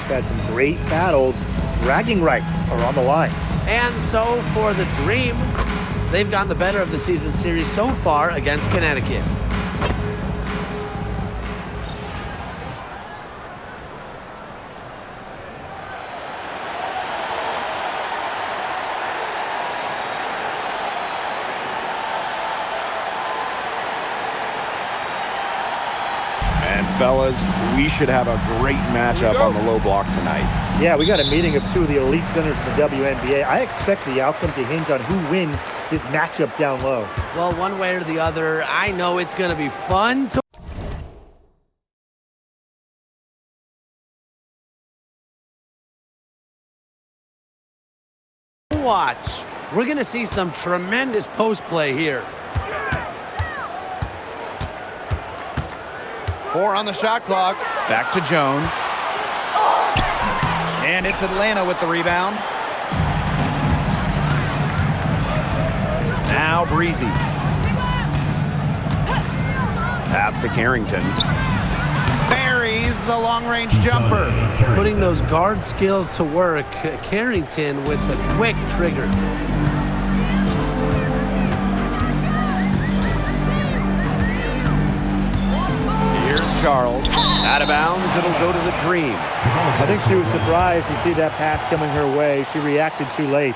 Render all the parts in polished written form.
had some great battles. Bragging rights are on the line. And so for the Dream, they've gotten the better of the season series so far against Connecticut. And fellas, we should have a great matchup on the low block tonight. Yeah, we got a meeting of two of the elite centers in the WNBA. I expect the outcome to hinge on who wins this matchup down low. Well, one way or the other, I know it's going to be fun to watch. We're going to see some tremendous post play here. 4 on the shot clock. Back to Jones. And it's Atlanta with the rebound. Now Breezy. Pass to Carrington. Buries the long-range jumper. Putting those guard skills to work. Carrington with a quick trigger. Charles. Out of bounds, it'll go to the Dream. I think she was surprised to see that pass coming her way. She reacted too late.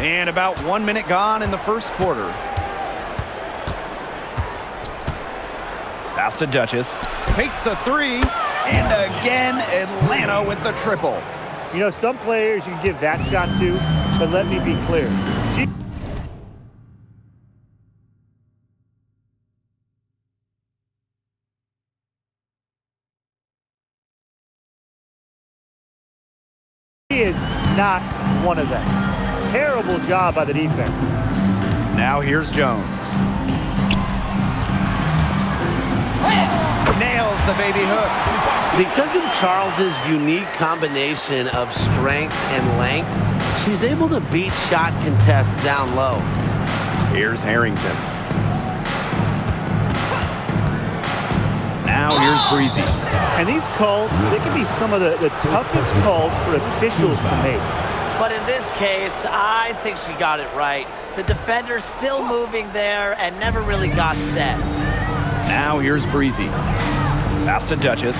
And about 1 minute gone in the first quarter. Pass to Duchess. Takes the 3. And again, Atlanta with the triple. You know, some players you can give that shot to, but let me be clear. She is not one of them. Terrible job by the defense. Now here's Jones. Nails the baby hook. Because of Charles's unique combination of strength and length, she's able to beat shot contests down low. Here's Harrington. Now here's Breezy. And these calls, they can be some of the toughest calls for officials to make. But in this case, I think she got it right. The defender's still moving there and never really got set. Now here's Breezy. Pass to Duchess.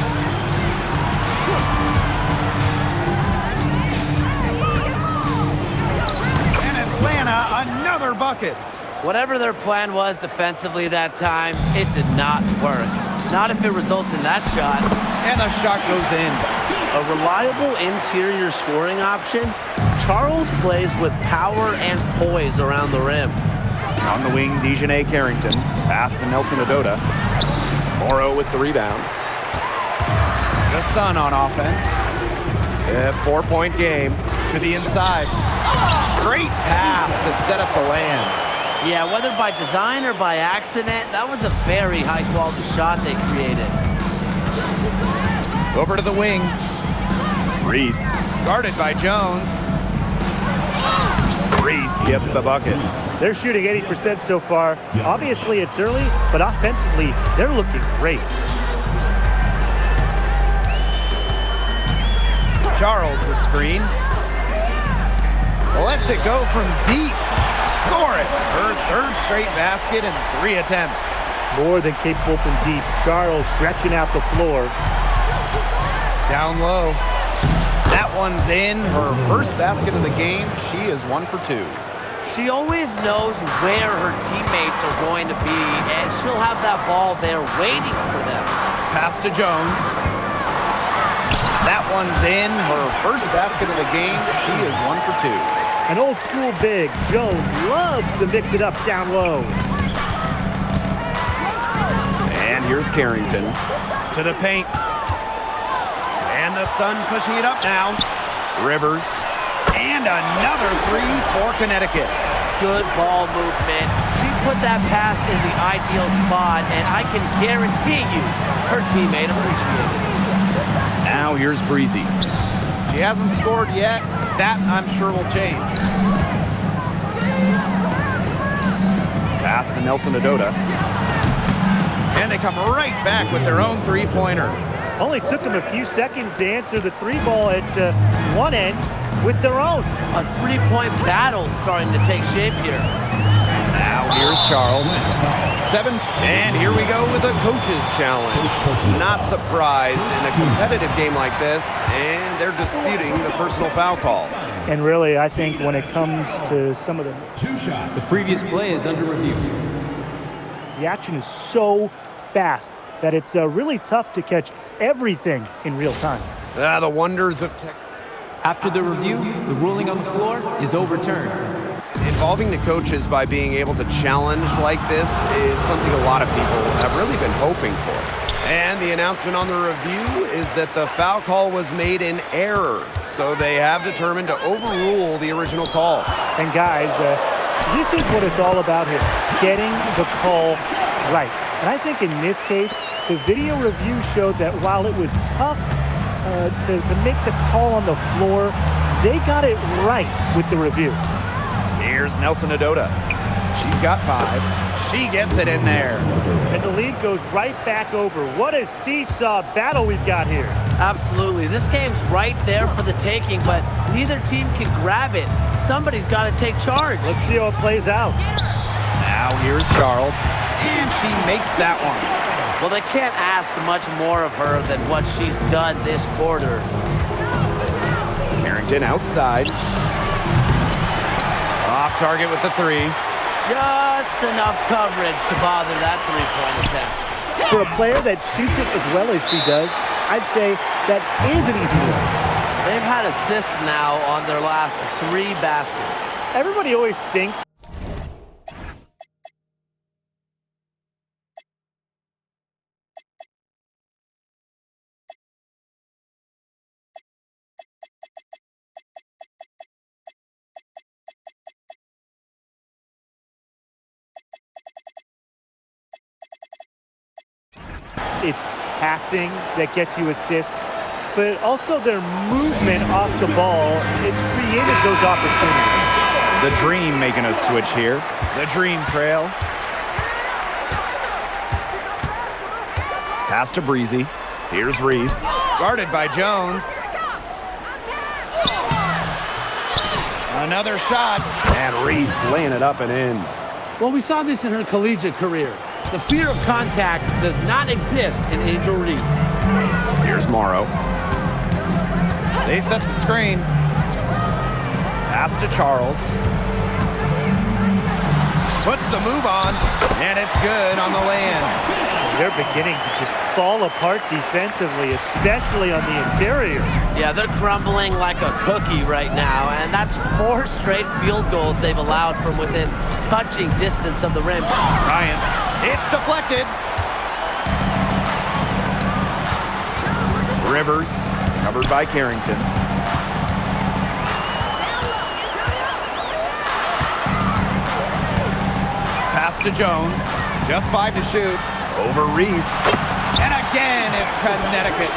And Atlanta, another bucket. Whatever their plan was defensively that time, it did not work. Not if it results in that shot. And the shot goes in. A reliable interior scoring option, Charles plays with power and poise around the rim. On the wing, Dejanay Carrington. Pass to Nelson Adota. Morrow with the rebound. The Sun on offense. A 4-point game to the inside. Great pass to set up the land. Yeah, whether by design or by accident, that was a very high-quality shot they created. Over to the wing. Reese, guarded by Jones. Reese gets the bucket. They're shooting 80% so far. Obviously, it's early, but offensively, they're looking great. Charles the screen. Lets it go from deep. Score it. Her third straight basket in 3 attempts. More than capable from deep. Charles stretching out the floor. Down low. That one's in. Her first basket of the game. She is 1 for 2. She always knows where her teammates are going to be, and she'll have that ball there waiting for them. Pass to Jones. That one's in. Her first basket of the game. She is 1 for 2. An old school big. Jones loves to mix it up down low. And here's Carrington to the paint. And the Sun pushing it up now. Rivers. And another 3 for Connecticut. Good ball movement. She put that pass in the ideal spot, and I can guarantee you her teammate appreciated it. Now here's Breezy. She hasn't scored yet. That, I'm sure, will change. Nelson Adota. And they come right back with their own three-pointer. Only took them a few seconds to answer the three ball at one end with their own. A three-point battle starting to take shape here. Now here's Charles. 7. And here we go with a coach's challenge. Not surprised in a competitive game like this, and they're disputing the personal foul call. And really, I think when it comes to some of The previous play is under review. the action is so fast that it's really tough to catch everything in real time. The wonders of tech. After the review, the ruling on the floor is overturned. Involving the coaches by being able to challenge like this is something a lot of people have really been hoping for. And the announcement on the review is that the foul call was made in error, so they have determined to overrule the original call. And guys, this is what it's all about here, getting the call right. And I think in this case, the video review showed that while it was tough to make the call on the floor, they got it right with the review. Here's Nelson Adota. She's got 5. She gets it in there. And the lead goes right back over. What a seesaw battle we've got here. Absolutely. This game's right there for the taking, but neither team can grab it. Somebody's got to take charge. Let's see how it plays out. Now here's Charles. And she makes that one. Well, they can't ask much more of her than what she's done this quarter. Carrington outside. Off target with the 3. Just enough coverage to bother that three-point attempt. For a player that shoots it as well as she does, I'd say that is an easy win. They've had assists now on their last 3 baskets. Everybody always thinks it's passing that gets you assists, but also their movement off the ball. It's created those opportunities. The Dream making a switch here. The Dream trail. Pass to Breezy. Here's Reese. Guarded by Jones. Another shot. And Reese laying it up and in. Well, we saw this in her collegiate career. The fear of contact does not exist in Angel Reese. Here's Morrow. They set the screen. Pass to Charles. Puts the move on, and it's good on the lay-in. They're beginning to just fall apart defensively, especially on the interior. Yeah, they're crumbling like a cookie right now, and that's 4 straight field goals they've allowed from within touching distance of the rim. Bryant, it's deflected. Rivers, covered by Carrington. Pass to Jones, just 5 to shoot. Over Reese. And again, it's Connecticut.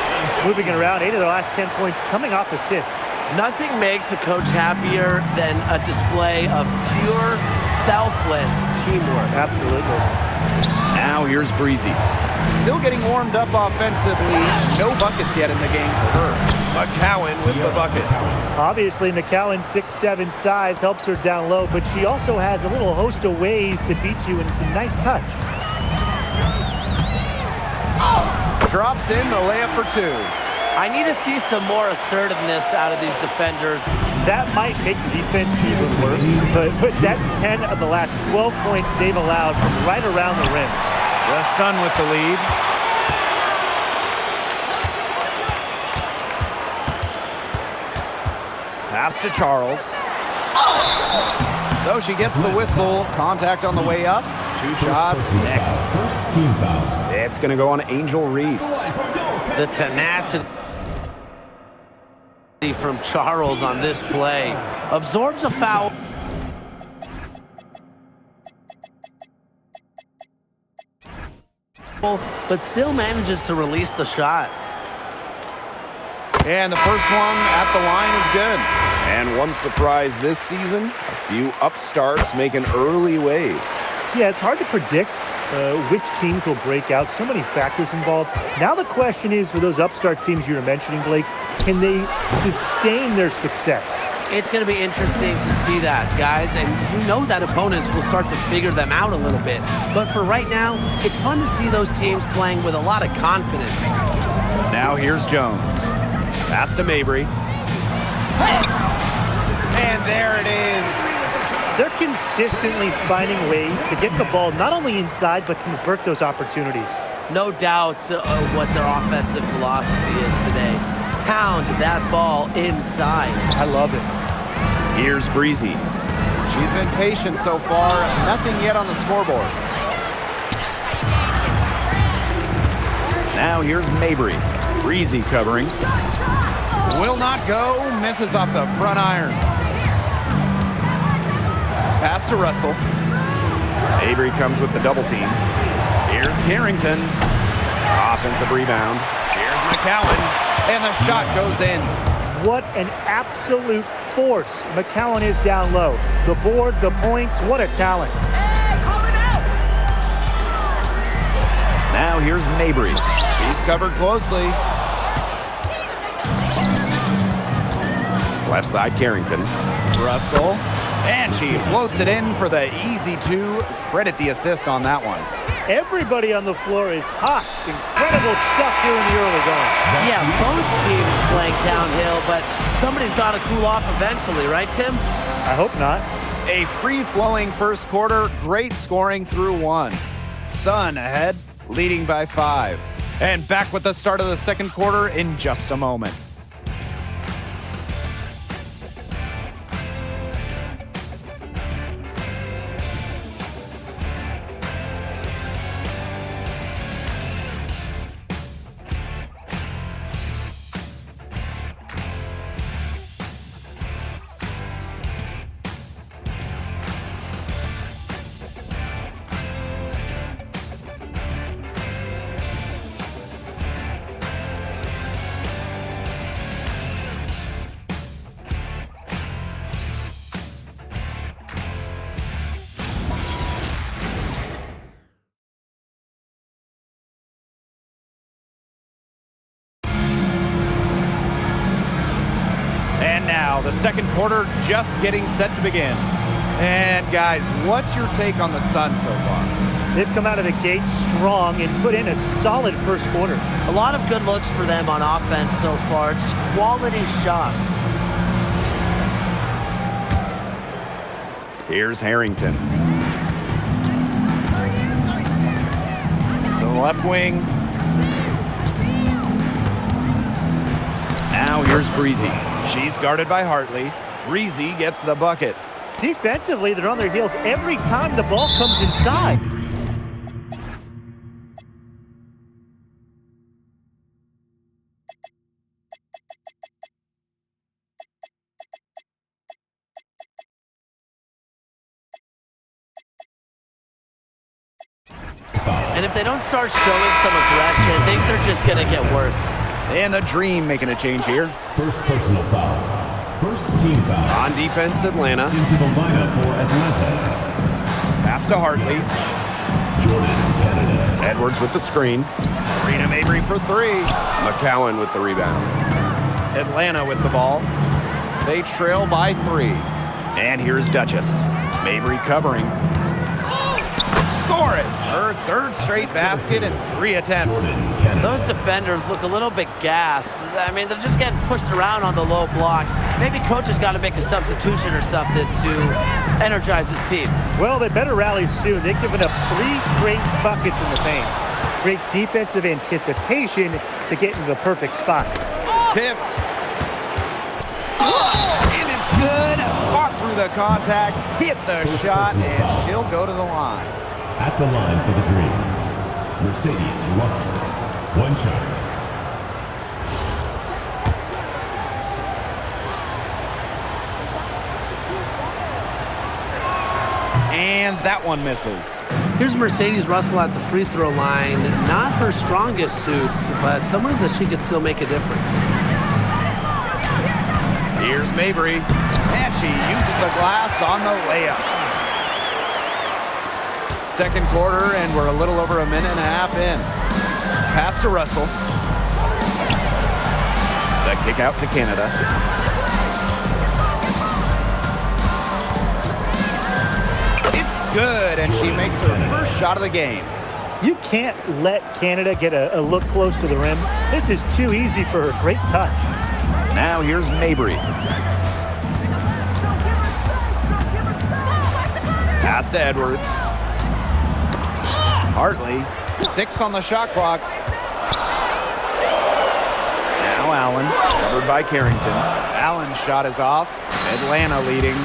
Moving it around, 8 of their last 10 points coming off assists. Nothing makes a coach happier than a display of pure, selfless teamwork. Absolutely. Now here's Breezy. Still getting warmed up offensively. No buckets yet in the game for her. McCowan with the bucket. Obviously, McCowan's 6'7" size helps her down low, but she also has a little host of ways to beat you in some nice touch. Drops in the layup for 2. I need to see some more assertiveness out of these defenders. That might make the defense even worse, but that's 10 of the last 12 points they've allowed from right around the rim. The Sun with the lead. Pass to Charles. So she gets the whistle. Contact on the way up. 2 shots. Next. First team foul. It's going to go on Angel Reese. The tenacity from Charles on this play. Absorbs a foul. But still manages to release the shot. And the first one at the line is good. And one surprise this season, a few upstarts making early waves. Yeah, it's hard to predict which teams will break out. So many factors involved. Now the question is, for those upstart teams you were mentioning, Blake, can they sustain their success? It's going to be interesting to see that, guys, and you know that opponents will start to figure them out a little bit. But for right now, it's fun to see those teams playing with a lot of confidence. Now here's Jones. Pass to Mabry. And there it is. They're consistently finding ways to get the ball not only inside, but convert those opportunities. No doubt what their offensive philosophy is today. Pound that ball inside. I love it. Here's Breezy. She's been patient so far. Nothing yet on the scoreboard. Now here's Mabry. Breezy covering. Will not go. Misses off the front iron. Pass to Russell. Mabry comes with the double team. Here's Carrington. Offensive rebound. Here's McCowan. And the shot goes in. What an absolute force McCowan is down low. The board, the points, what a talent. Now here's Mabry. He's covered closely. Left side, Carrington. Russell. And she floats it in for the easy two. Credit the assist on that one. Everybody on the floor is hot. Incredible stuff here in the early going. Yeah, both teams playing downhill, but somebody's got to cool off eventually, right, Tim? I hope not. A free-flowing first quarter, great scoring through one. Sun ahead, leading by 5. And back with the start of the second quarter in just a moment. Now, the second quarter just getting set to begin. And guys, what's your take on the Sun so far? They've come out of the gate strong and put in a solid first quarter. A lot of good looks for them on offense so far, just quality shots. Here's Harrington. To the left wing. Now here's Breezy. She's guarded by Hartley. Breezy gets the bucket. Defensively, they're on their heels every time the ball comes inside. And if they don't start showing some aggression, things are just going to get worse. And the Dream making a change here. First personal foul. First team foul. On defense, Atlanta. Into the lineup for Atlanta. Pass to Hartley. Jordan, Canada. Edwards with the screen. Rena Mabry for 3. McCowan with the rebound. Atlanta with the ball. They trail by 3. And here's Duchess. Mabry covering. Score it! Her third straight basket in 3 attempts. Those defenders look a little bit gassed. I mean, they're just getting pushed around on the low block. Maybe coach has got to make a substitution or something to energize his team. Well, they better rally soon. They've given up 3 straight buckets in the paint. Great defensive anticipation to get into the perfect spot. Tipped. And it's good. Fought through the contact, hit the shot, and she'll go to the line. At the line for the Dream, Mercedes Russell. 1 shot. And that one misses. Here's Mercedes Russell at the free throw line. Not her strongest suit, but someone that she could still make a difference. Here's Mabry, and she uses the glass on the layup. second quarter, and we're a little over a minute and a half in. Pass to Russell. The kick out to Canada. It's good, and she makes her first shot of the game. You can't let Canada get a look close to the rim. This is too easy for her. Great touch. Now here's Mabry. Pass to Edwards. Hartley, 6 on the shot clock. Now Allen, covered by Carrington. Allen's shot is off. Atlanta leading.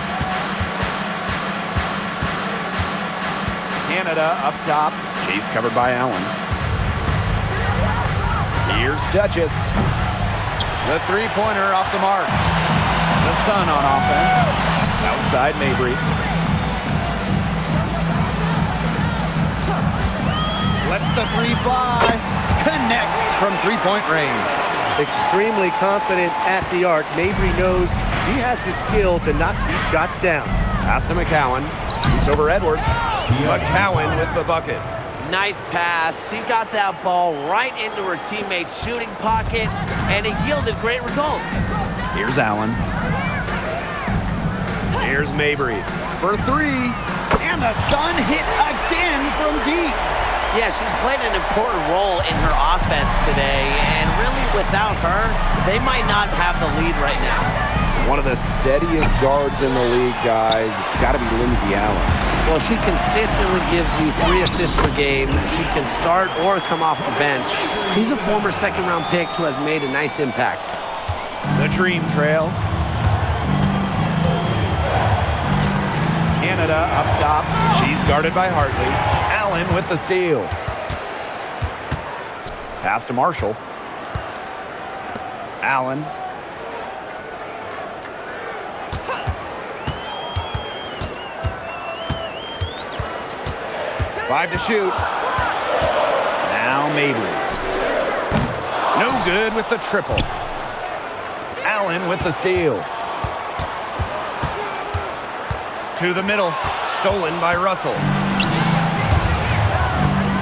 Canada up top. She's covered by Allen. Here's Duchess. The three-pointer off the mark. The Sun on offense. Outside Mabry. Lets the three fly. Connects from three-point range. Extremely confident at the arc. Mabry knows he has the skill to knock these shots down. Pass to McCowan. Shoots over Edwards. McCowan with the bucket. Nice pass. She got that ball right into her teammate's shooting pocket, and it yielded great results. Here's Allen. Here's Mabry for three. And the Sun hit again from deep. Yeah, she's played an important role in her offense today, and really without her, they might not have the lead right now. One of the steadiest guards in the league, guys. It's got to be Lindsay Allen. Well, she consistently gives you 3 assists per game. She can start or come off the bench. She's a former second-round pick who has made a nice impact. The Dream Trail. Canada up top. She's guarded by Hartley. Allen with the steal. Pass to Marshall. Allen. Five to shoot. Now Mabry. No good with the triple. Allen with the steal. To the middle. Stolen by Russell.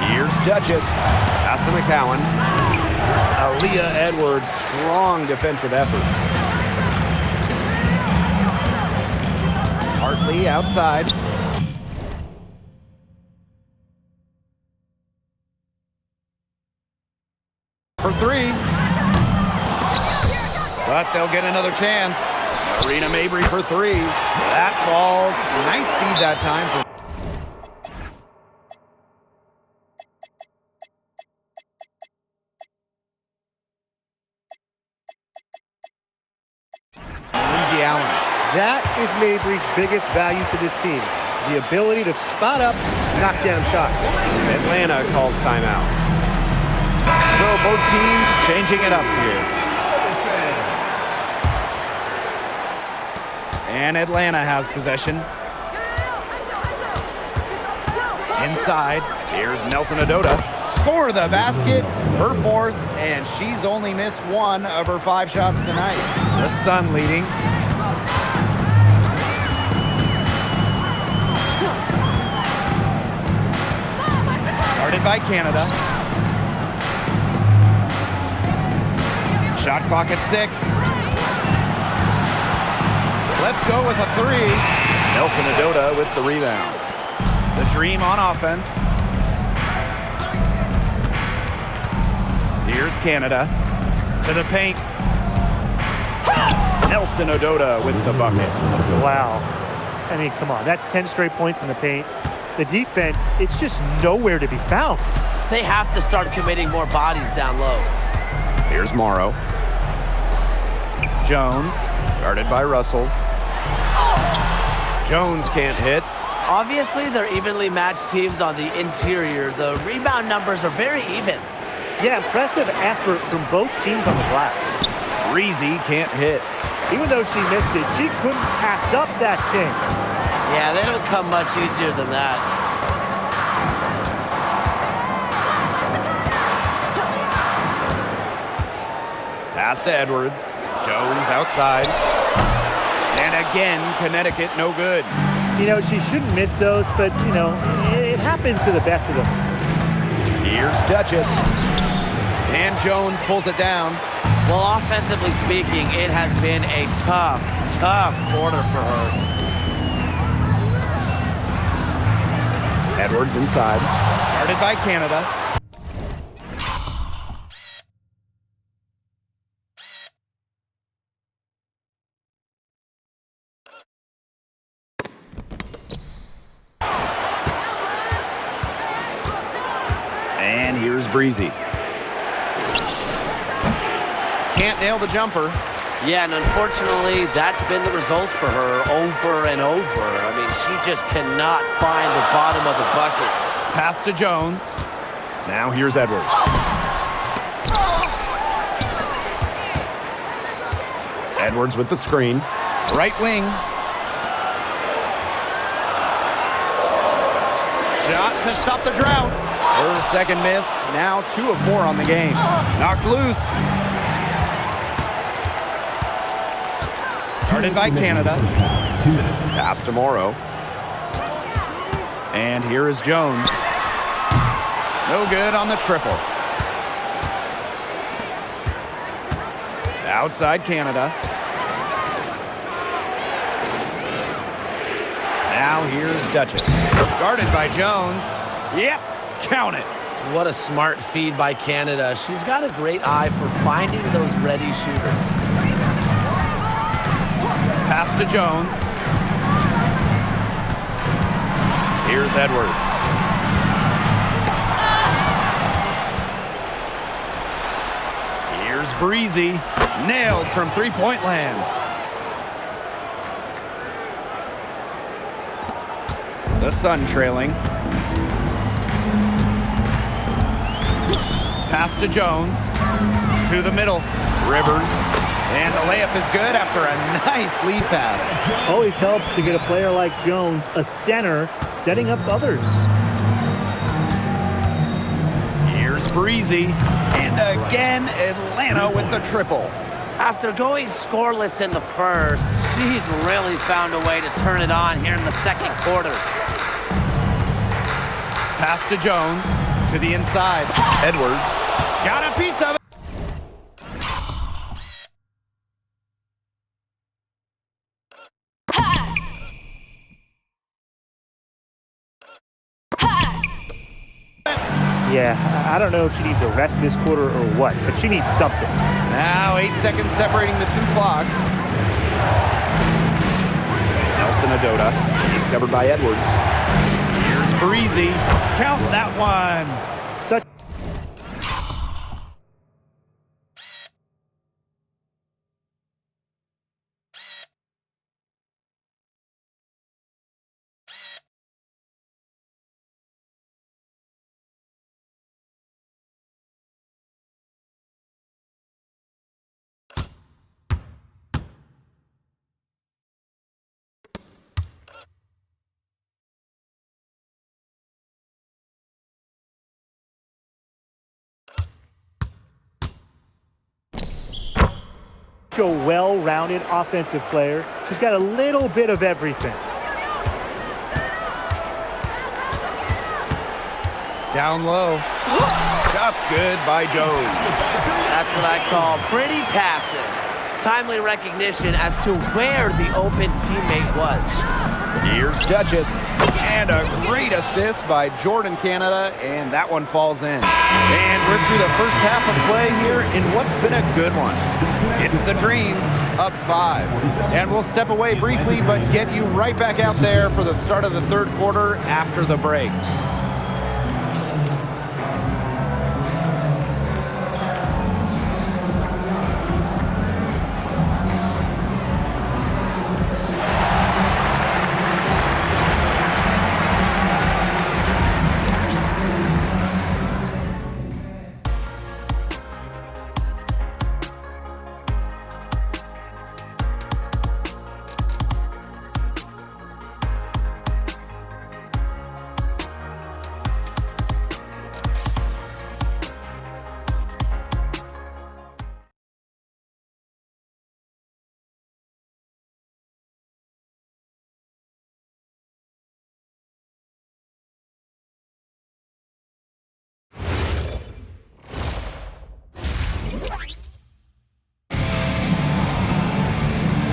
Here's Duchess. Pass to McCowan. Aaliyah Edwards. Strong defensive effort. Hartley outside. For three. But they'll get another chance. Marina Mabry for three. That falls. Nice feed that time. Lindsay Allen. That is Mabry's biggest value to this team. The ability to spot up, knock down shots. Atlanta calls timeout. So both teams changing it up here. And Atlanta has possession. Inside, here's Nelson Adota. Score the basket, her fourth, and she's only missed 1 of her 5 shots tonight. The Sun leading. Guarded by Canada. Shot clock at 6. Let's go with a 3. Nelson Adota with the rebound. The Dream on offense. Here's Canada. To the paint. Nelson Adota with the bucket. Wow. I mean, come on. That's 10 straight points in the paint. The defense, it's just nowhere to be found. They have to start committing more bodies down low. Here's Morrow. Jones, guarded by Russell. Jones can't hit. Obviously, they're evenly matched teams on the interior. The rebound numbers are very even. Yeah, impressive effort from both teams on the glass. Reezy can't hit. Even though she missed it, she couldn't pass up that chance. Yeah, they don't come much easier than that. Pass to Edwards. Jones outside. And again, Connecticut no good. You know, she shouldn't miss those, but, you know, it happens to the best of them. Here's Duchess. And Jones pulls it down. Well, offensively speaking, it has been a tough quarter for her. Edwards inside. Guarded by Canada. And here's Breezy. Can't nail the jumper. Yeah, and unfortunately, that's been the result for her over and over. I mean, she just cannot find the bottom of the bucket. Pass to Jones. Now here's Edwards. Edwards with the screen. Right wing. Shot to stop the drought. Her second miss. Now 2 of 4 on the game. Knocked loose. Guarded by Canada. 2 minutes. Pass to Morrow. And here is Jones. No good on the triple. Outside Canada. Now here's Duchess. Guarded by Jones. Yep, count it. What a smart feed by Canada. She's got a great eye for finding those ready shooters. Pass to Jones. Here's Edwards. Here's Breezy. Nailed from three-point land. The Sun trailing. Pass to Jones. To the middle. Rivers. And the layup is good after a nice lead pass. Always helps to get a player like Jones, a center, setting up others. Here's Breezy. And again, Atlanta with the triple. After going scoreless in the first, she's really found a way to turn it on here in the second quarter. Pass to Jones. To the inside. Edwards. Got a piece of it. Yeah, I don't know if she needs a rest this quarter or what, but she needs something. Now 8 seconds separating the 2 clocks. Nelson Adota, discovered by Edwards. Here's Breezy. Count that one. Such a well-rounded offensive player. She's got a little bit of everything. Down low. Shot's good by Jones. That's what I call pretty passive. Timely recognition as to where the open teammate was. Here's Duchess. And a great assist by Jordan Canada, and that one falls in. And we're through the first half of play here in what's been a good one. It's the Dream up 5. And we'll step away briefly, but get you right back out there for the start of the third quarter after the break.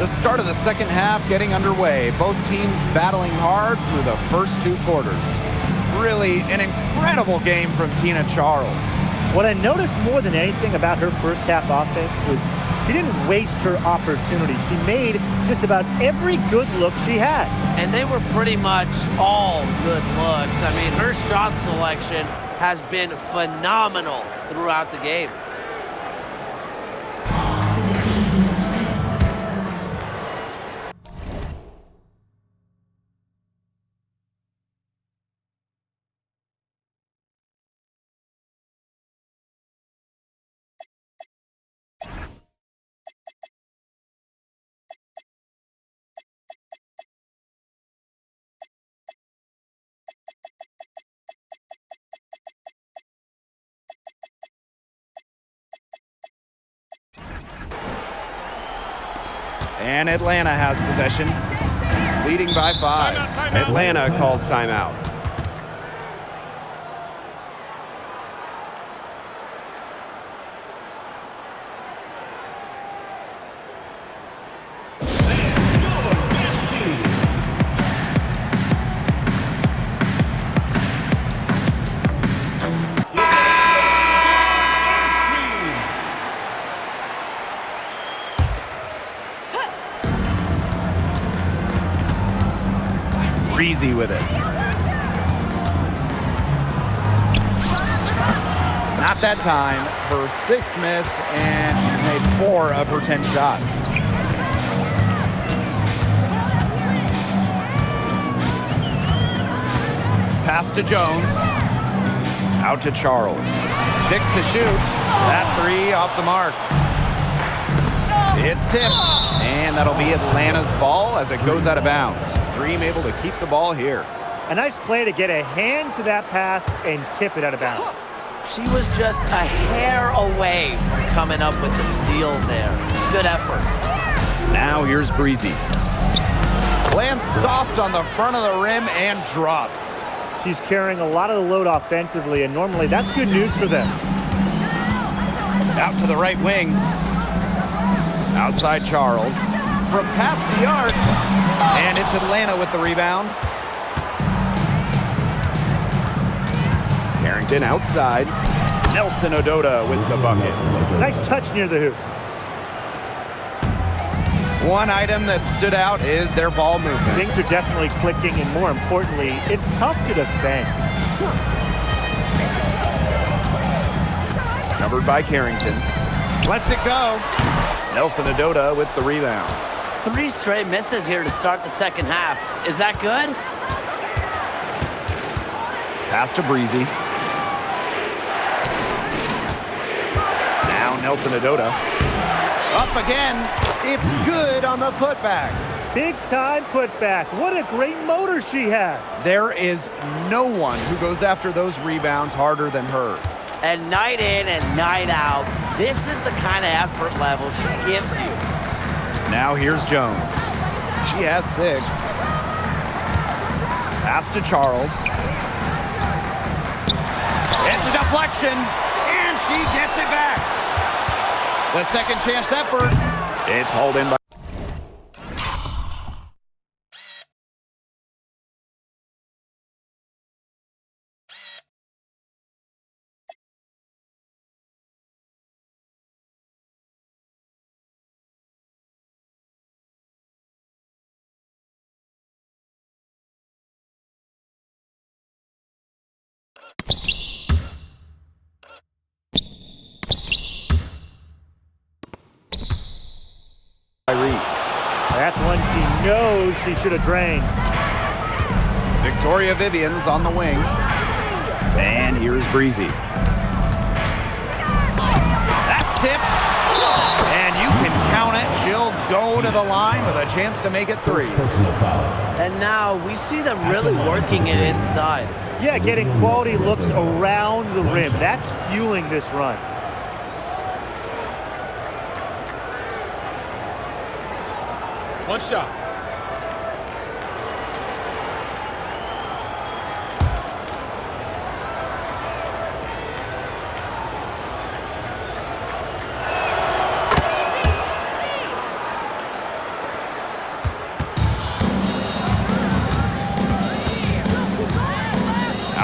The start of the second half getting underway. Both teams battling hard through the first 2 quarters. Really an incredible game from Tina Charles. What I noticed more than anything about her first half offense was she didn't waste her opportunity. She made just about every good look she had. And they were pretty much all good looks. I mean, her shot selection has been phenomenal throughout the game. And Atlanta has possession, leading by 5. Atlanta calls timeout. Breezy with it. Not that time. Her 6th miss, and she's made 4 of her 10 shots. Pass to Jones. Out to Charles. 6 to shoot. That 3 off the mark. It's tipped, and that'll be Atlanta's ball as it goes out of bounds. Dream able to keep the ball here. A nice play to get a hand to that pass and tip it out of bounds. She was just a hair away from coming up with the steal there. Good effort. Now here's Breezy. Lands soft on the front of the rim and drops. She's carrying a lot of the load offensively, and normally that's good news for them. Out to the right wing. Outside Charles. From past the arc. And it's Atlanta with the rebound. Carrington outside. Nelson Odota with the bucket. Nice touch near the hoop. One item that stood out is their ball movement. Things are definitely clicking, and more importantly, it's tough to defend. Covered by Carrington. Lets it go. Nelson Odota with the rebound. 3 straight misses here to start the second half. Is that good? Pass to Breezy. Now Nelson Odota. Up again. It's good on the putback. Big time putback. What a great motor she has. There is no one who goes after those rebounds harder than her. And night in and night out, this is the kind of effort level she gives you. Now here's Jones. She has 6. Pass to Charles. It's a deflection, and she gets it back. The second chance effort. It's hauled in by Reese. That's one she knows she should have drained. Victoria Vivian's on the wing. And here's Breezy. That's tipped. And you can count it. She'll go to the line with a chance to make it 3. And now we see them really working it inside. Yeah, getting quality looks around the rim. That's fueling this run. One shot.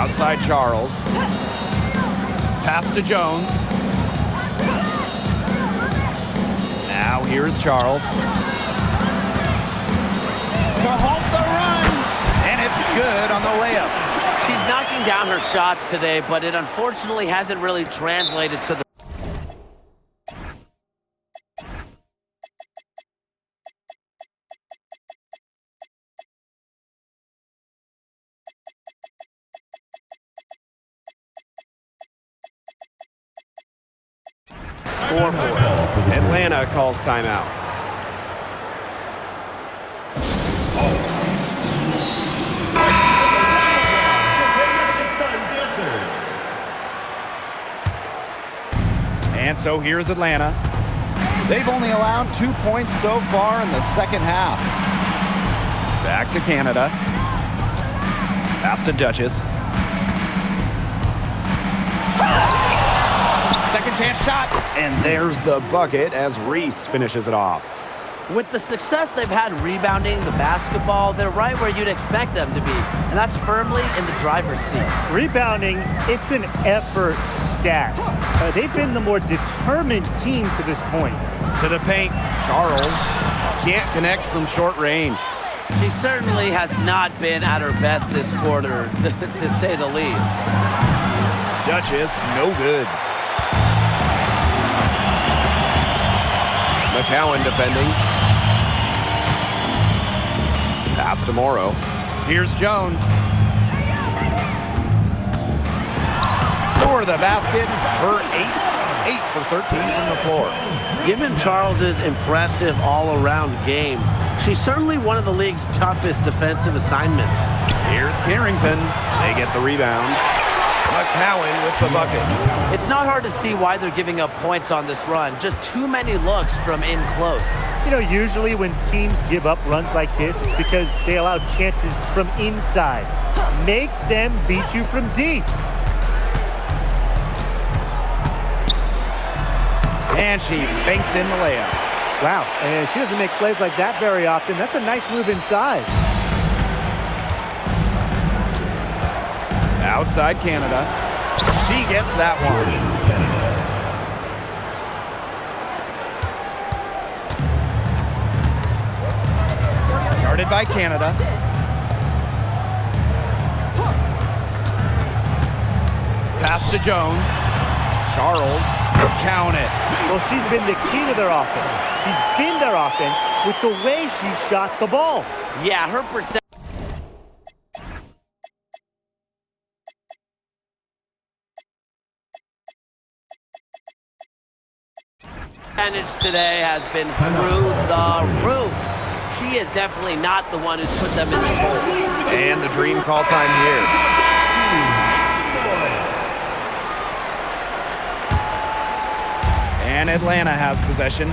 Outside Charles. Pass to Jones. Now here's Charles. To halt the run. And it's good on the layup. She's knocking down her shots today, but it unfortunately hasn't really translated to the scoreboard. Atlanta calls timeout. And so here's Atlanta. They've only allowed 2 points so far in the second half. Back to Canada. Pass to Duchess. Second chance shot. And there's the bucket as Reese finishes it off. With the success they've had rebounding the basketball, they're right where you'd expect them to be, and that's firmly in the driver's seat. Rebounding, it's an effort stat. They've been the more determined team to this point. To the paint, Charles can't connect from short range. She certainly has not been at her best this quarter, to say the least. Duchess, no good. McCowan defending. Pass to Morrow. Here's Jones. For the basket, her 8 for 13 from the floor. Given Charles's impressive all-around game, she's certainly one of the league's toughest defensive assignments. Here's Carrington. They get the rebound. McCowan with the bucket. It's not hard to see why they're giving up points on this run. Just too many looks from in close. You know, usually when teams give up runs like this, it's because they allow chances from inside. Make them beat you from deep. And she banks in the layup. Wow, and she doesn't make plays like that very often. That's a nice move inside. Outside Canada. She gets that one. Guarded by Canada. Pass to Jones. Charles. Count it. Well, she's been the key to their offense. She's been their offense with the way she shot the ball. Yeah, her percentage today has been through the roof. She is definitely not the one who's put them in this hole. And the dream call time here. And Atlanta has possession.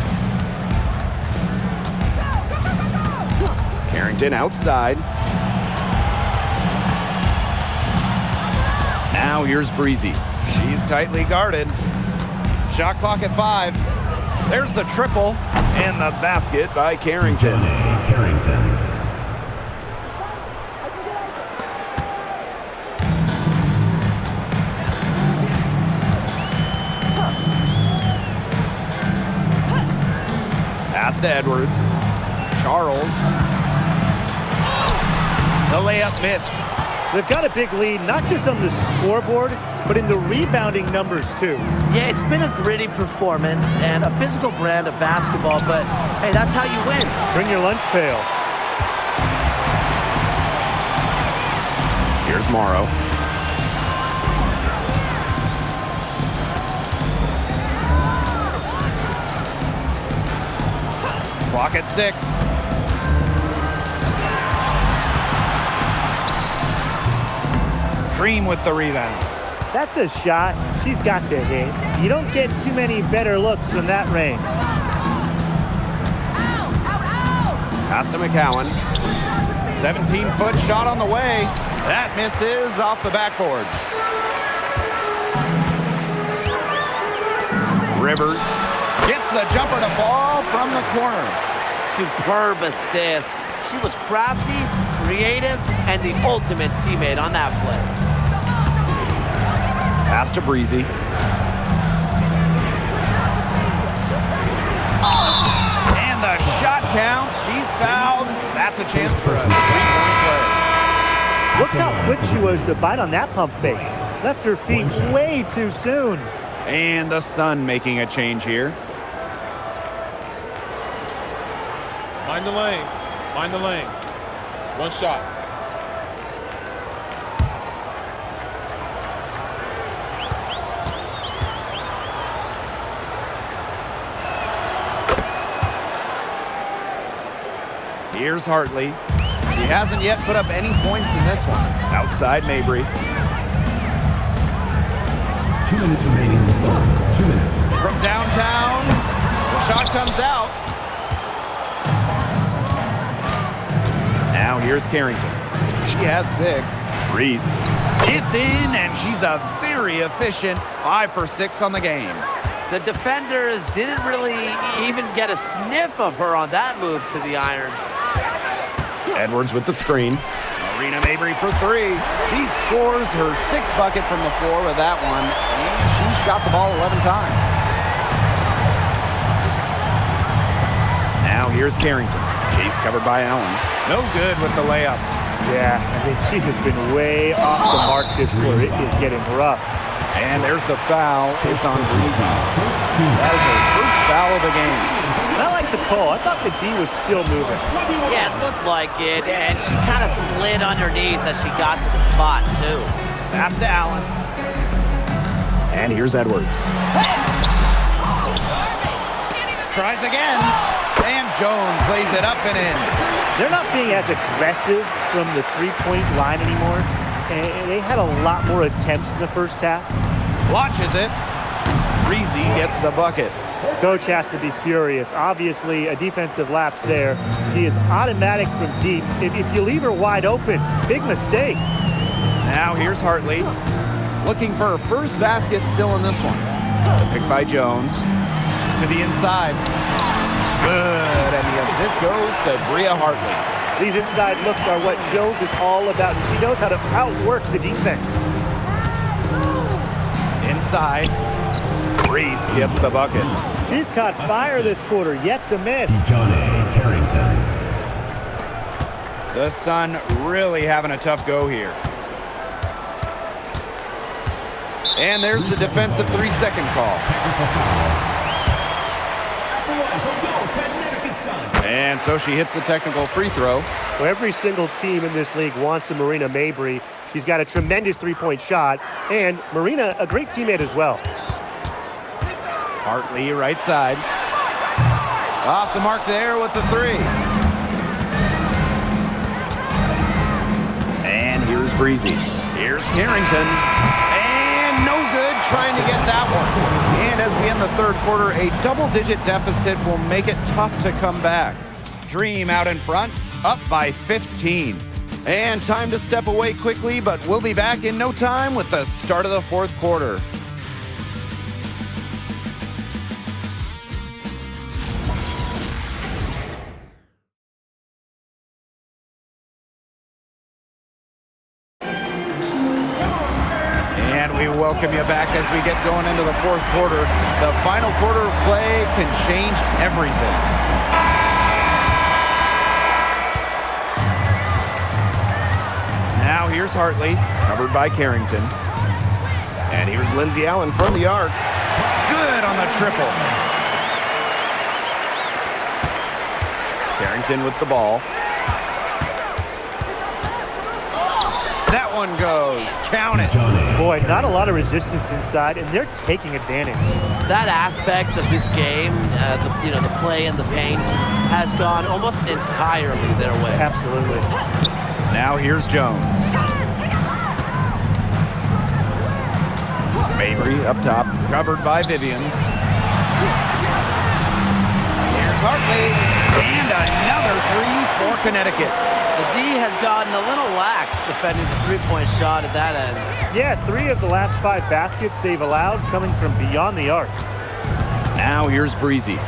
Carrington outside. Now here's Breezy. She's tightly guarded. Shot clock at 5. There's the triple and the basket by Carrington. Pass to Edwards. Charles. The layup missed. They've got a big lead, not just on the scoreboard, but in the rebounding numbers, too. Yeah, it's been a gritty performance and a physical brand of basketball, but hey, that's how you win. Bring your lunch pail. Here's Morrow. Clock at 6. Green with the rebound. That's a shot she's got to hit. You don't get too many better looks from that range. Pass to McCowan. 17-foot shot on the way. That misses off the backboard. Rivers gets the jumper to fall from the corner. Superb assist. She was crafty, creative, and the ultimate teammate on that play. Pass to Breezy. And the shot counts. She's fouled. That's a chance for a three-point play. Look how quick she was to bite on that pump fake. Left her feet way too soon. And the Sun making a change here. Mind the lanes. Mind the lanes. One shot. Here's Hartley. He hasn't yet put up any points in this one. Outside Mabry. 2 minutes remaining in the third. 2 minutes. From downtown, the shot comes out. Now here's Carrington. She has 6. Reese gets in, and she's a very efficient 5 for 6 on the game. The defenders didn't really even get a sniff of her on that move to the iron. Edwards with the screen. Marina Mabry for 3. She scores her 6th bucket from the floor with that one, and she shot the ball 11 times. Now here's Carrington. She's covered by Allen. No good with the layup. Yeah, I think she has been way off the mark this quarter. It is getting rough. And there's the foul. It's on Breezy. That is her first foul of the game. And I like the call. I thought the D was still moving. Yeah, it looked like it, and she kind of slid underneath as she got to the spot, too. Pass to Allen. And here's Edwards. Tries again. And Jones lays it up and in. They're not being as aggressive from the three-point line anymore. And they had a lot more attempts in the first half. Launches it. Breezy gets the bucket. Coach has to be furious. Obviously, a defensive lapse there. She is automatic from deep. If you leave her wide open, big mistake. Now here's Hartley. Looking for her first basket still in this one. Picked by Jones. To the inside. Good. And the assist goes to Bria Hartley. These inside looks are what Jones is all about, and she knows how to outwork the defense. Inside. Reese gets the bucket. She's caught fire this quarter, yet to miss. Johnny Carrington. The Sun really having a tough go here. And there's the defensive 3-second call. And so she hits the technical free throw. Well, every single team in this league wants a Marina Mabry. She's got a tremendous three-point shot, and Marina, a great teammate as well. Hartley, right side. Off the mark there with the 3. And here's Breezy. Here's Carrington. And no good trying to get that one. And as we end the third quarter, a double-digit deficit will make it tough to come back. Dream out in front, up by 15. And time to step away quickly, but we'll be back in no time with the start of the fourth quarter. And we welcome you back as we get going into the fourth quarter. The final quarter of play can change everything. Now here's Hartley, covered by Carrington. And here's Lindsay Allen from the arc. Good on the triple. Carrington with the ball. That one goes. Count it. Boy, not a lot of resistance inside, and they're taking advantage. That aspect of this game, the play and the paint, has gone almost entirely their way. Absolutely. Now here's Jones. Mabry up top, covered by Vivian. Here's Hartley, and another 3 for Connecticut. The D has gotten a little lax defending the three-point shot at that end. Yeah, 3 of the last 5 baskets they've allowed coming from beyond the arc. Now here's Breezy.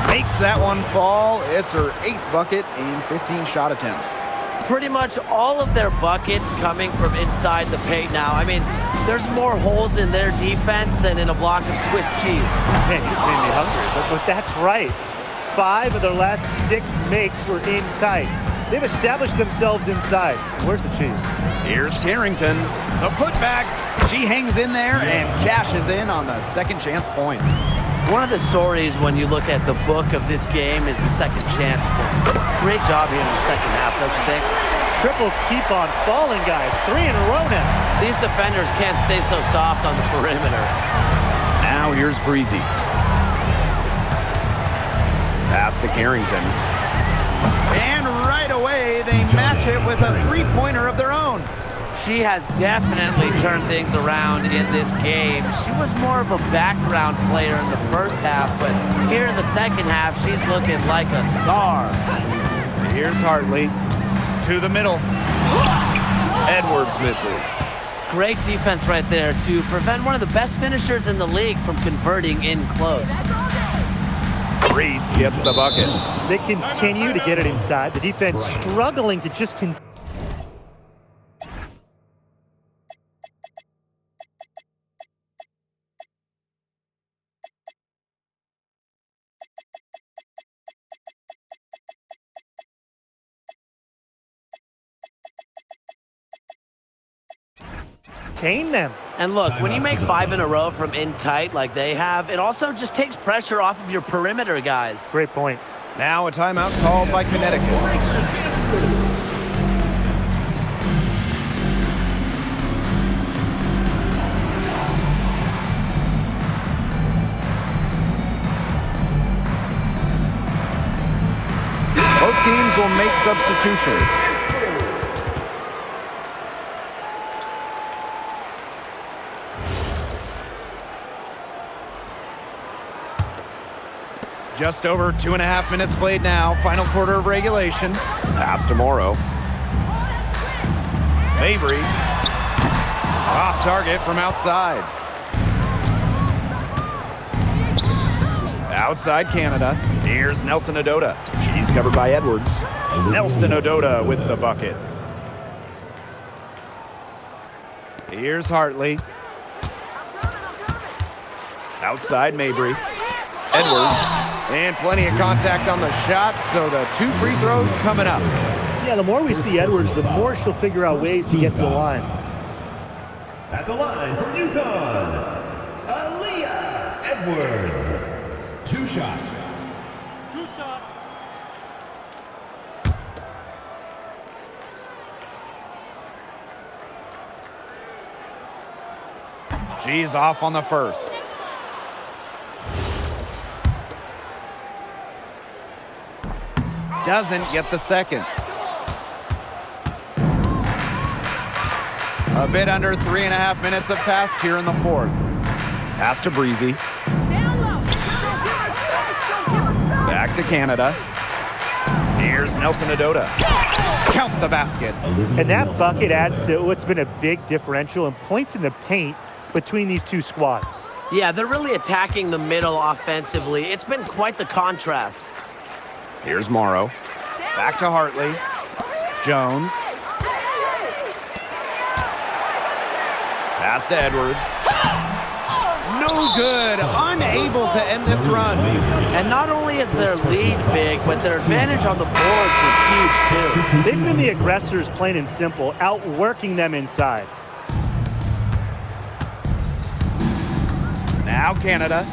Makes that one fall. It's her 8th bucket in 15 shot attempts. pretty much all of their buckets coming from inside the paint now. I mean, there's more holes in their defense than in a block of Swiss cheese. Man, you just made me hungry. But that's right. 5 of their last 6 makes were in tight. They've established themselves inside. Where's the cheese? Here's Carrington. The putback. She hangs in there and cashes in on the second chance points. One of the stories when you look at the book of this game is the second chance points. Great job here in the second half, don't you think? Triples keep on falling, guys. 3 in a row now. These defenders can't stay so soft on the perimeter. Now here's Breezy. Pass to Carrington. And right away, they match it with a three-pointer of their own. She has definitely turned things around in this game. She was more of a background player in the first half, but here in the second half, she's looking like a star. Here's Hartley to the middle. Edwards misses. Great defense right there to prevent one of the best finishers in the league from converting in close. Reese gets the bucket. They continue to get it inside. The defense struggling to just continue. Them. And look, when you make 5 in a row from in tight like they have, it also just takes pressure off of your perimeter guys. Great point. Now a timeout called by Connecticut. Both teams will make substitutions. Just over 2.5 minutes played now. Final quarter of regulation. Pass to Morrow. Mabry. Off target from outside. Outside Canada. Here's Nelson Odota. She's covered by Edwards. Nelson Odota with the bucket. Here's Hartley. Outside Mabry. Edwards. And plenty of contact on the shot, so the 2 free throws coming up. Yeah, the more we see Edwards, the more she'll figure out ways to get to the line. At the line from UConn, Aaliyah Edwards. 2 shots. She's off on the first. Doesn't get the second. A bit under 3.5 minutes have passed here in the fourth. Pass to Breezy. Back to Canada. Here's Nelson Odota. Count the basket. And that bucket adds to what's been a big differential in points in the paint between these two squads. Yeah, they're really attacking the middle offensively. It's been quite the contrast. Here's Morrow. Back to Hartley. Jones. Pass to Edwards. No good. Unable to end this run. And not only is their lead big, but their advantage on the boards is huge, too. They've been the aggressors, plain and simple, outworking them inside. Now Canada.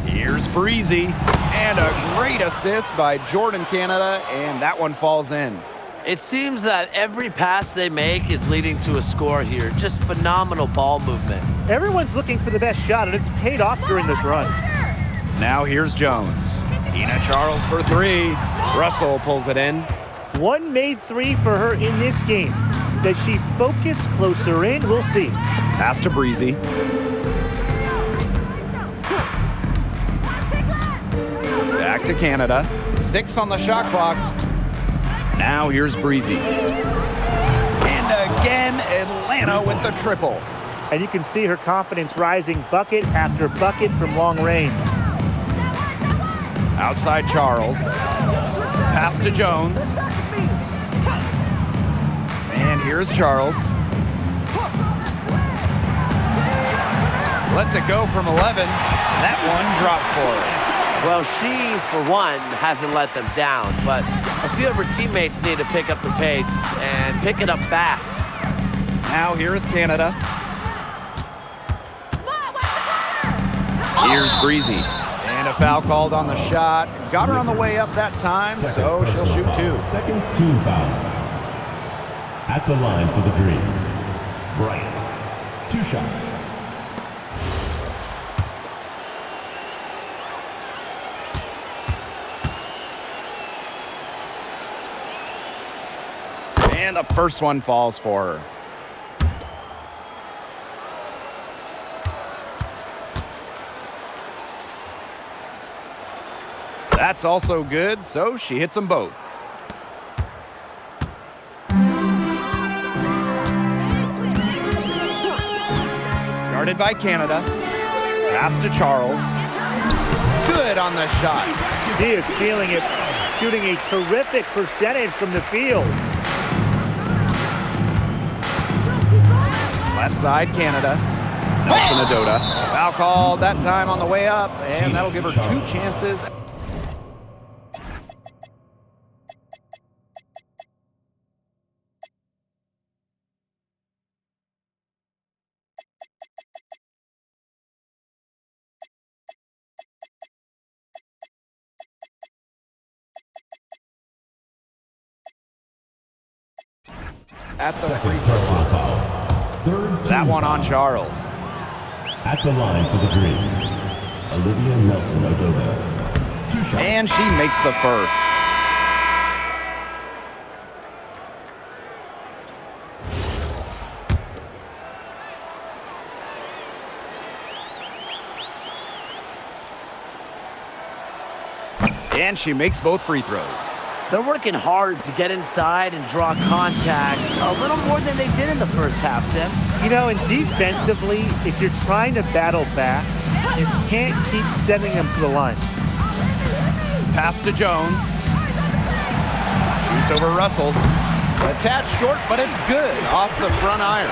Here's Breezy. And a great assist by Jordan Canada, and that one falls in. It seems that every pass they make is leading to a score here. Just phenomenal ball movement. Everyone's looking for the best shot, and it's paid off during this run. Now here's Jones. Tina Charles for 3. Russell pulls it in. One made 3 for her in this game. Does she focus closer in? We'll see. Pass to Breezy. Back to Canada. 6 on the shot clock. Now here's Breezy. And again, Atlanta with the triple. And you can see her confidence rising bucket after bucket from long range. Outside Charles. Pass to Jones. here's Charles. Lets it go from 11. That one drops for her. Well, she, for one, hasn't let them down, but a few of her teammates need to pick up the pace and pick it up fast. Now here is Canada. Here's Breezy. And a foul called on the shot. Got her on the way up that time, so she'll shoot 2. Second team foul. At the line for the green. Bryant. 2 shots. And the first one falls for her. That's also good, so she hits them both. Guarded by Canada. Pass to Charles. Good on the shot. He is feeling it, shooting a terrific percentage from the field. Left side, Canada. Nelson Adota. Foul called that time on the way up, and that'll give her 2 chances. At the free throw line. Third That team one on foul. Charles. At the line for the green. Olivia Nelson Ododa. 2 shots. And she makes the first. And she makes both free throws. They're working hard to get inside and draw contact a little more than they did in the first half, Tim. You know, and defensively, if you're trying to battle back, you can't keep sending them to the line. Pass to Jones. Shoots over Russell. A tad short, but it's good off the front iron.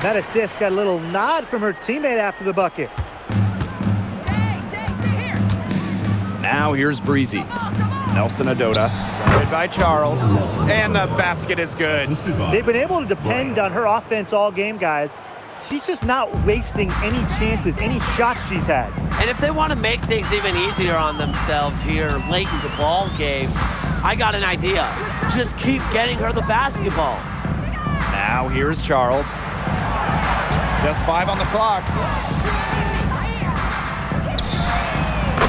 That assist got a little nod from her teammate after the bucket. Now here's Breezy. Nelson Adota, guarded by Charles, and the basket is good. They've been able to depend on her offense all game, guys. She's just not wasting any chances, any shots she's had. And if they want to make things even easier on themselves here late in the ball game, I got an idea. Just keep getting her the basketball. Now here's Charles. Just 5 on the clock.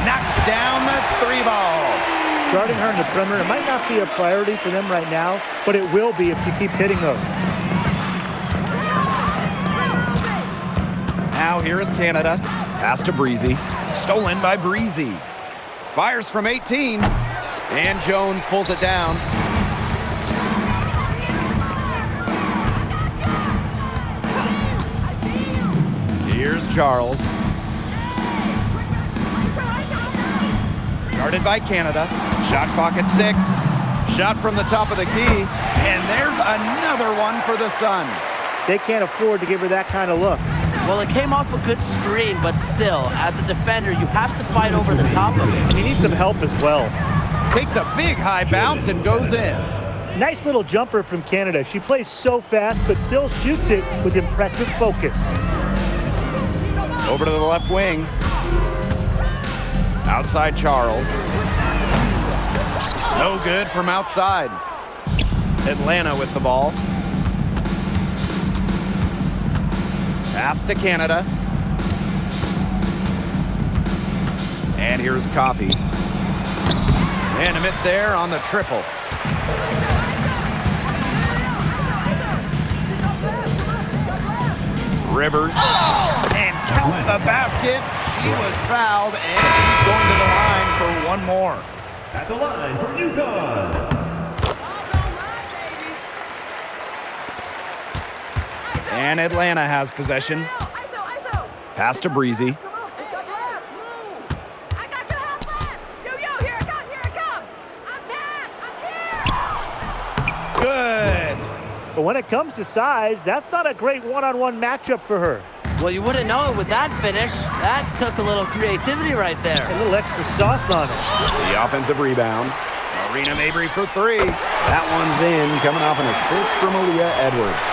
Knocks down the 3 ball. Guarding her in the perimeter, it might not be a priority for them right now, but it will be if she keeps hitting those. Now here is Canada. Pass to Breezy. Stolen by Breezy. Fires from 18. And Jones pulls it down. Here's Charles. Guarded by Canada. Shot clock at 6. Shot from the top of the key. And there's another one for the Sun. They can't afford to give her that kind of look. Well, it came off a good screen, but still, as a defender, you have to fight over the top of it. He needs some help as well. Takes a big high bounce and goes in. Nice little jumper from Canada. She plays so fast, but still shoots it with impressive focus. Over to the left wing. Outside Charles. No good from outside. Atlanta with the ball. Pass to Canada. And here's Coffey. And a miss there on the triple. Rivers. And count the basket. She was fouled, and she's going to the line for one more. At the line for UConn. And Atlanta has possession. Pass to Breezy. Good. But when it comes to size, that's not a great one-on-one matchup for her. Well, you wouldn't know it with that finish. That took a little creativity right there. A little extra sauce on it. The offensive rebound. Marina Mabry for three. That one's in, coming off an assist from Aaliyah Edwards.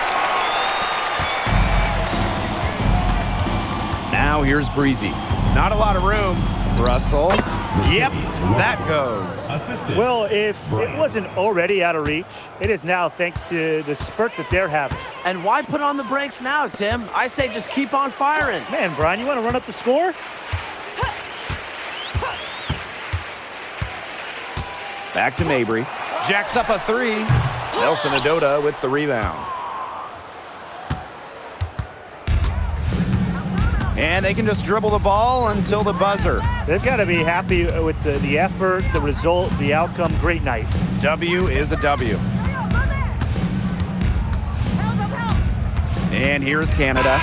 Now here's Breezy. Not a lot of room. Russell. Yep, that goes. Assistant. Well, if it wasn't already out of reach, it is now thanks to the spurt that they're having. And why put on the brakes now, Tim? I say just keep on firing. Man, Brian, you want to run up the score? Back to Mabry. Jacks up a three. Nelson Adota with the rebound. And they can just dribble the ball until the buzzer. They've got to be happy with the effort, the result, the outcome. Great night. W is a W. And here's Canada.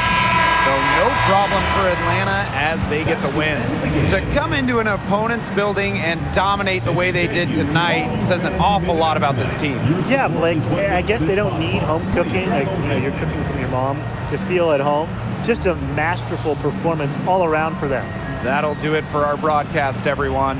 So no problem for Atlanta as they get the win. To come into an opponent's building and dominate the way they did tonight says an awful lot about this team. Yeah, Blake, I guess they don't need home cooking, like you're cooking from your mom, to feel at home. Just a masterful performance all around for them. That'll do it for our broadcast, everyone.